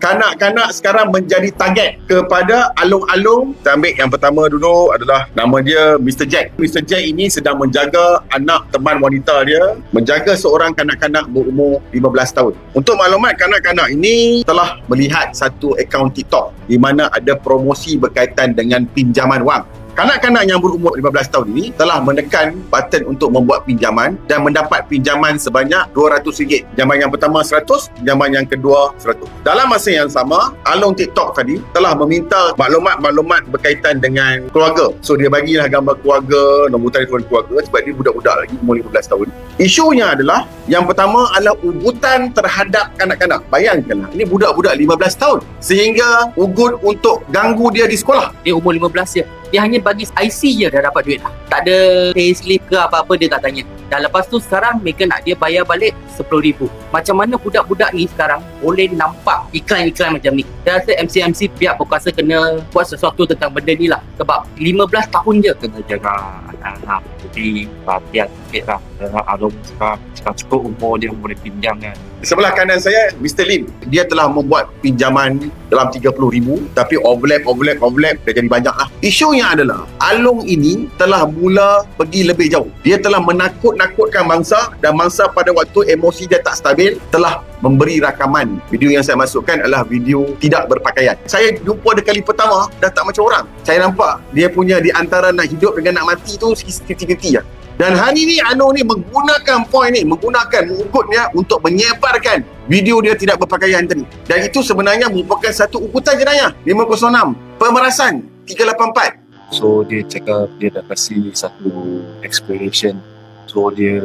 Kanak-kanak sekarang menjadi target kepada alung-alung. Kita ambil yang pertama dulu adalah nama dia Mr. Jack. Mr. Jack ini sedang menjaga anak teman wanita dia, menjaga seorang kanak-kanak berumur 15 tahun. Untuk maklumat, kanak-kanak ini telah melihat satu akaun TikTok di mana ada promosi berkaitan dengan pinjaman wang. Kanak-kanak yang berumur 15 tahun ini telah menekan button untuk membuat pinjaman dan mendapat pinjaman sebanyak RM200. Pinjaman yang pertama 100, pinjaman yang kedua 100. Dalam masa yang sama, alung TikTok tadi telah meminta maklumat-maklumat berkaitan dengan keluarga. So dia bagilah gambar keluarga, nombor telefon keluarga sebab dia budak-budak lagi umur 15 tahun. Isunya adalah yang pertama adalah ugutan terhadap kanak-kanak. Bayangkanlah, ini budak-budak 15 tahun sehingga ugut untuk ganggu dia di sekolah. Dia umur 15 je. Dia hanya bagi IC je dah dapat duit dah. Tak ada payslip ke apa-apa dia tak tanya. Dan lepas tu sekarang mereka nak dia bayar balik RM10,000. Macam mana budak-budak ni sekarang boleh nampak iklan-iklan macam ni. Saya rasa MC pihak berkuasa kena buat sesuatu tentang benda ni lah. Sebab 15 tahun je. Kena jaga anak-anak. Jadi perhatian sikit lah. Alung sekarang cukup umur dia boleh pinjam kan. Sebelah kanan saya, Mr. Lim. Dia telah membuat pinjaman dalam RM30,000 tapi overlap dah jadi banyak lah. Isunya adalah alung ini telah mula pergi lebih jauh. Dia telah menakut-nakutkan mangsa dan mangsa pada waktu emosi dia tak stabil telah memberi rakaman. Video yang saya masukkan adalah video tidak berpakaian. Saya jumpa dia kali pertama dah tak macam orang. Saya nampak dia punya di antara nak hidup dengan nak mati tu sikit-sikit lah. Dan hari ni Anu ni menggunakan point ni, menggunakan mengukutnya untuk menyebarkan video dia tidak berpakaian tadi. Dan itu sebenarnya merupakan satu ugutan jenayah 506, pemerasan 384. So dia cakap dia dah kasih satu explanation. So dia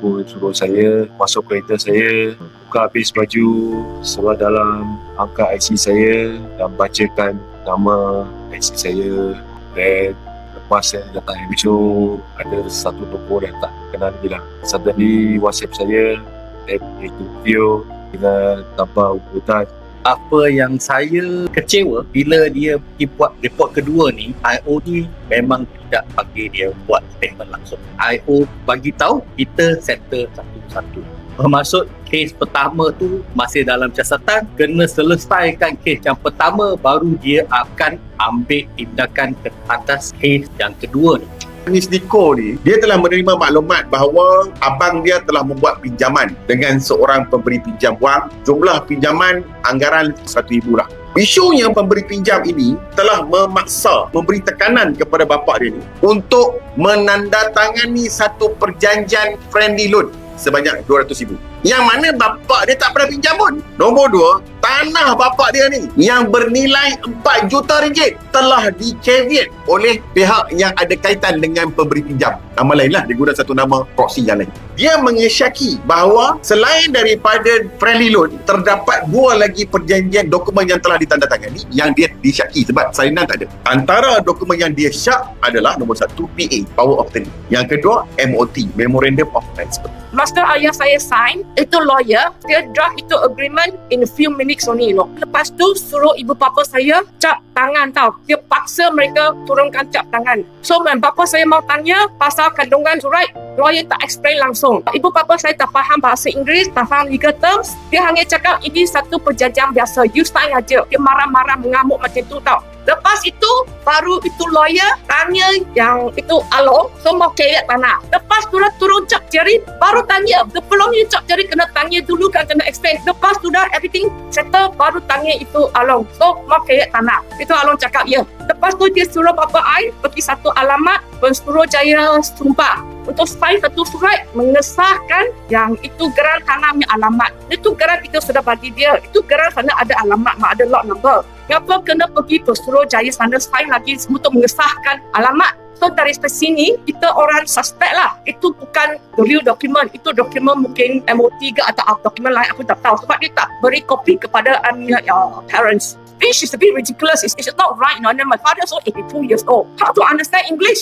pun suruh saya masuk kereta saya, buka habis baju, sebelah dalam angkat IC saya dan bacakan nama IC saya. Dan lepas saya datang esok, ada satu nombor yang tak kenal dia lah. Suddenly WhatsApp saya, itu video dengan tanpa ugutan. Apa yang saya kecewa bila dia pergi buat report kedua ni, IO ni memang tidak bagi dia buat statement langsung. IO bagi tahu kita settle satu-satu. Bermaksud kes pertama tu masih dalam catatan, kena selesaikan kes yang pertama baru dia akan ambil tindakan ke atas kes yang kedua ni. Miss Niko ni, dia telah menerima maklumat bahawa abang dia telah membuat pinjaman dengan seorang pemberi pinjam wang. Jumlah pinjaman anggaran RM1,000 lah. Isunya pemberi pinjam ini telah memaksa, memberi tekanan kepada bapa dia ni untuk menandatangani satu perjanjian friendly loan sebanyak RM200,000. Yang mana bapa dia tak pernah pinjam pun. Nombor dua, tanah bapa dia ni yang bernilai RM4 juta telah di-caveat oleh pihak yang ada kaitan dengan pemberi pinjam. Nama lain lah, dia guna satu nama proxy yang lain. Dia mengesyaki bahawa selain daripada friendly loan, terdapat dua lagi perjanjian dokumen yang telah ditandatangani yang dia disyaki sebab salinan tak ada. Antara dokumen yang dia syak adalah nombor satu, PA, Power of Attorney. Yang kedua, MOT, Memorandum of Transfer. Master ayah saya sign, itu lawyer, dia draft itu agreement in a few minutes only, loh. Lepas tu suruh ibu bapa saya cap tangan tau. Dia paksa mereka turunkan cap tangan. So bapa saya mau tanya pasal kandungan surat, lawyer tak explain langsung. Ibu bapa saya tak faham bahasa Inggeris, tak faham legal terms. Dia hanya cakap ini satu perjanjian biasa, you sign aja. Dia marah-marah mengamuk macam tu tau. Lepas itu, baru itu lawyer tanya yang itu alung, so mau kayat tanah. Lepas tu dah turun cap jari, baru tanya. Sebelum you cap jari, kena tanya dulu kan, kena explain. Lepas tu dah everything settle, baru tanya itu alung. So, mau kayat tanah. Itu alung cakap, ya. Lepas tu dia suruh bapa I pergi satu alamat, Suruhanjaya Sumpah. Untuk sign satu surat mengesahkan yang itu geran tanah punya alamat. Itu geran kita sudah bagi dia. Itu geran sana ada alamat, ada lot number. Kenapa kena pergi ke Suruhanjaya sana sign lagi untuk mengesahkan alamat? So dari sini kita orang suspect lah. Itu bukan the real document. Itu dokumen mungkin MOT ke atau dokumen lain, aku tak tahu. Sebab dia tak beri kopi kepada parents. This is a bit ridiculous. It's not right. No, my father is 82 years old. How to understand English?